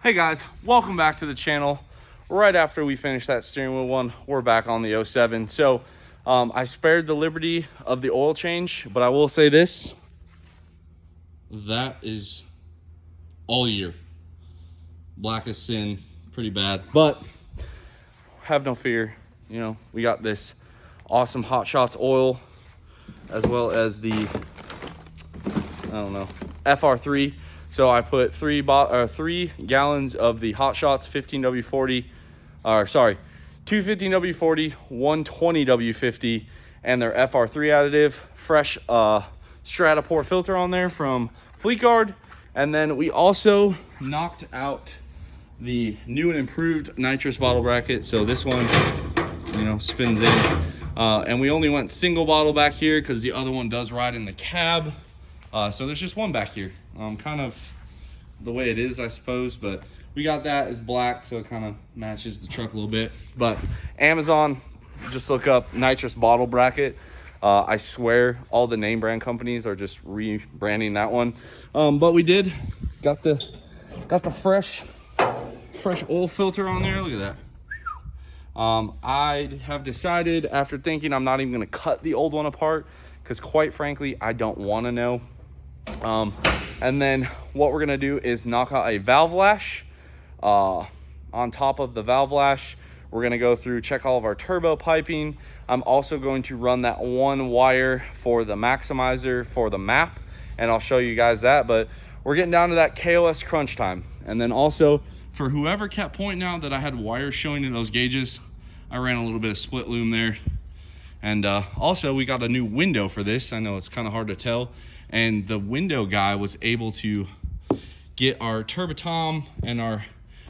Hey guys, welcome back to the channel. Right after we finished that steering wheel one, we're back on the 07. So I spared the liberty of the oil change, but I will say this, that is all year. Black as sin, pretty bad, but have no fear. You know, we got this awesome Hot Shots oil, as well as the, FR3. So I put 3 gallons of the Hot Shots 15W40, two 15W40, one 20W50, and their FR3 additive, fresh Stratapore filter on there from Fleet Guard. And then we also knocked out the new and improved nitrous bottle bracket. So this one, you know, spins in. And we only went single bottle back here because the other one does ride in the cab. So there's just one back here. Kind of the way it is, I suppose, but we got that as black, so it kind of matches the truck a little bit. But Amazon, just look up nitrous bottle bracket. I swear all the name brand companies are just rebranding that one. But we got the fresh oil filter on there. Look at that. I have decided, after thinking, I'm not even going to cut the old one apart because, quite frankly, I don't want to know. And then what we're going to do is knock out a valve lash. On top of the valve lash, we're going to go through, check all of our turbo piping. I'm also going to run that one wire for the maximizer for the map, and I'll show you guys that. But we're getting down to that KOS crunch time. And then also, for whoever kept pointing out that I had wires showing in those gauges, I ran a little bit of split loom there. And also, we got a new window for this. I know it's kind of hard to tell. And the window guy was able to get our Turbotom and our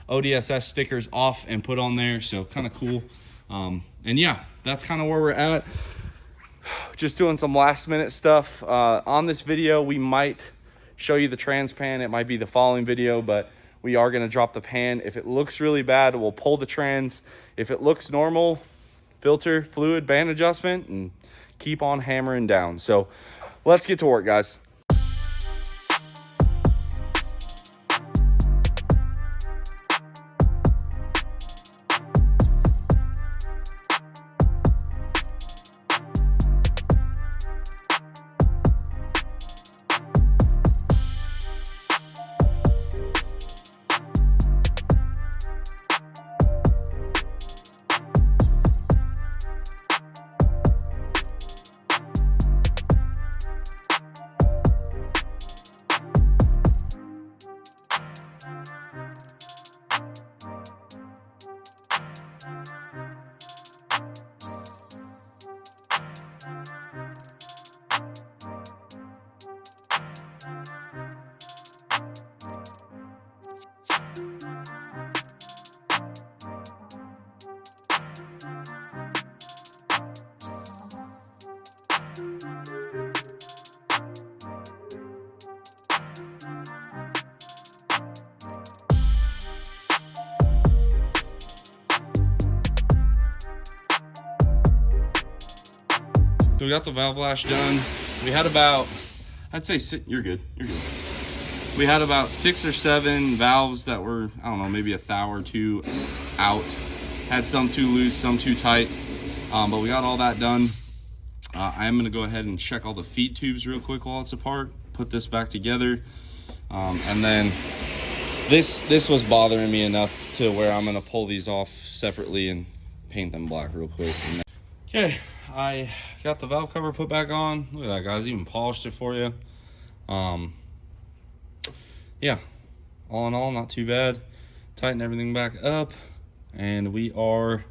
ODSS stickers off and put on there. So kind of cool. And yeah, that's kind of where we're at. Just doing some last minute stuff. On this video, we might show you the trans pan. It might be the following video, but we are going to drop the pan. If it looks really bad, we'll pull the trans. If it looks normal, filter, fluid, band adjustment, and keep on hammering down. So let's get to work, guys. So we got the valve lash done. We had about, you're good. We had about 6 or 7 valves that were, I don't know, maybe a thou or two out. Had some too loose, some too tight, but we got all that done. I am gonna go ahead and check all the feed tubes real quick while it's apart, put this back together. And then this was bothering me enough to where I'm gonna pull these off separately and paint them black real quick. Okay, I got the valve cover put back on. Look at that, guys, even polished it for you. Yeah, all in all, not too bad. Tighten everything back up, and we are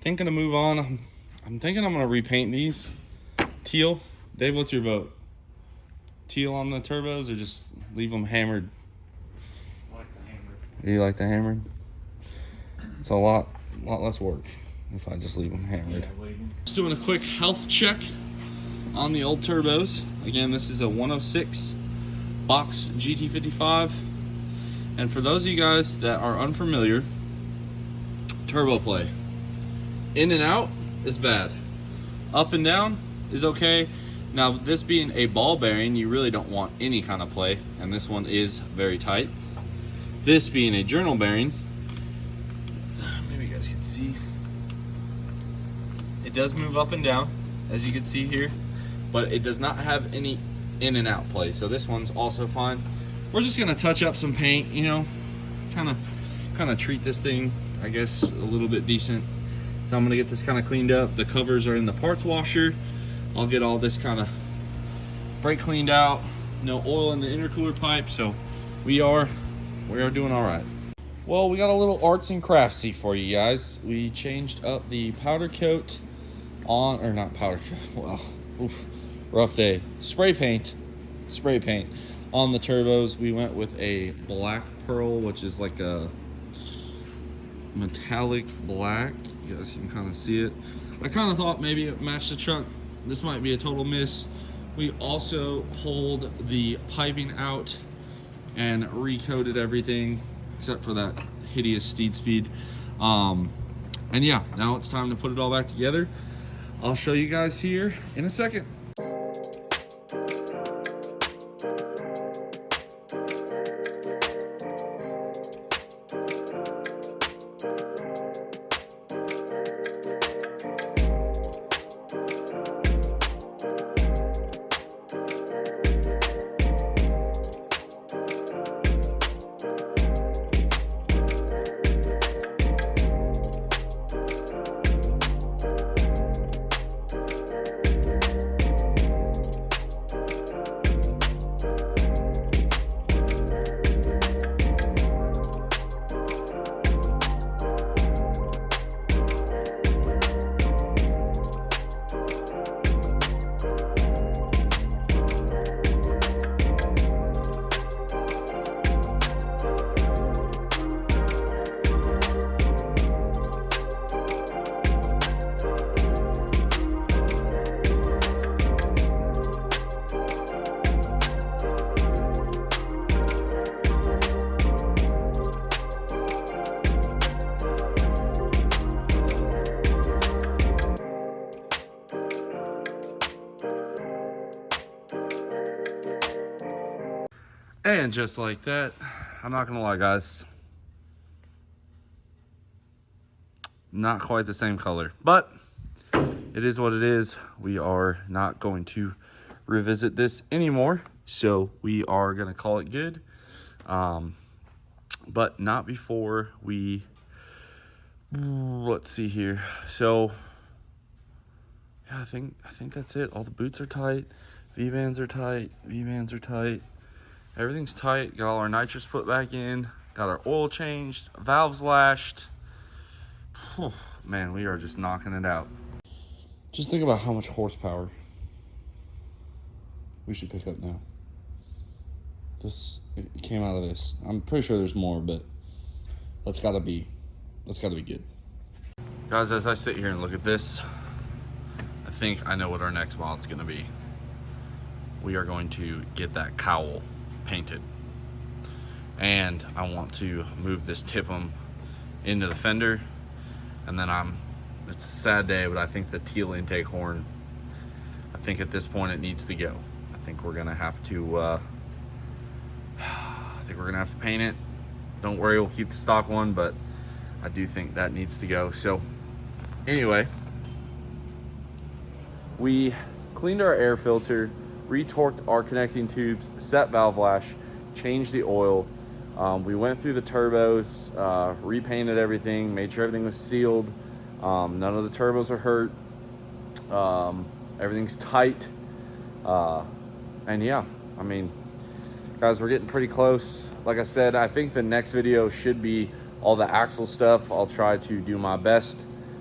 thinking to move on. I'm thinking I'm gonna repaint these teal. Dave, what's your vote? Teal on the turbos, or just leave them hammered? I like the hammered. You like the hammered? It's a lot less work if I just leave them hammered. Yeah, just doing a quick health check on the old turbos. Again, this is a 106 box GT55. And for those of you guys that are unfamiliar, turbo play. In and out is bad. Up and down is okay. Now, this being a ball bearing, you really don't want any kind of play, and this one is very tight. This being a journal bearing, maybe you guys can see, it does move up and down, as you can see here, but it does not have any in and out play. So this one's also fine. We're just gonna touch up some paint, you know, kind of treat this thing, I guess, a little bit decent. So I'm gonna get this kind of cleaned up. The covers are in the parts washer. I'll get all this kind of brake cleaned out. No oil in the intercooler pipe, so we are doing all right. Well, we got a little arts and craftsy for you guys. We changed up the powder coat on, or not powder coat, well, oof, rough day. Spray paint on the turbos. We went with a black pearl, which is like a metallic black. You guys can kind of see it. I kind of thought maybe it matched the truck. This might be a total miss. We also pulled the piping out and recoated everything except for that hideous steed speed. And yeah, now it's time to put it all back together. I'll show you guys here in a second. And just like that, I'm not gonna lie, guys, not quite the same color, but it is what it is. We are not going to revisit this anymore, so we are gonna call it good, but not before we, let's see here. So yeah, I think that's it. All the boots are tight, V-bands are tight, V-bands are tight. Everything's tight. Got all our nitrous put back in. Got our oil changed. Valves lashed. Whew, man, we are just knocking it out. Just think about how much horsepower we should pick up now. It came out of this. I'm pretty sure there's more, but that's gotta be good. Guys, as I sit here and look at this, I think I know what our next mod's gonna be. We are going to get that cowl painted, and I want to move this Tipum into the fender, and then it's a sad day, but I think the teal intake horn, I think at this point it needs to go. I think we're gonna have to paint it. Don't worry, we'll keep the stock one, but I do think that needs to go. So anyway, we cleaned our air filter, retorqued our connecting tubes, set valve lash, changed the oil. We went through the turbos, repainted everything, made sure everything was sealed. None of the turbos are hurt. Everything's tight. And yeah, I mean, guys, we're getting pretty close. Like I said, I think the next video should be all the axle stuff. I'll try to do my best.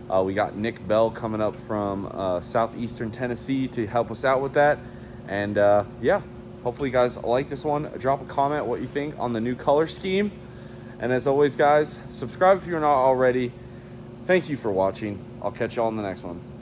We got Nick Bell coming up from southeastern Tennessee to help us out with that. And yeah, hopefully you guys like this one. Drop a comment what you think on the new color scheme. And as always, guys, subscribe if you're not already. Thank you for watching. I'll catch y'all in the next one.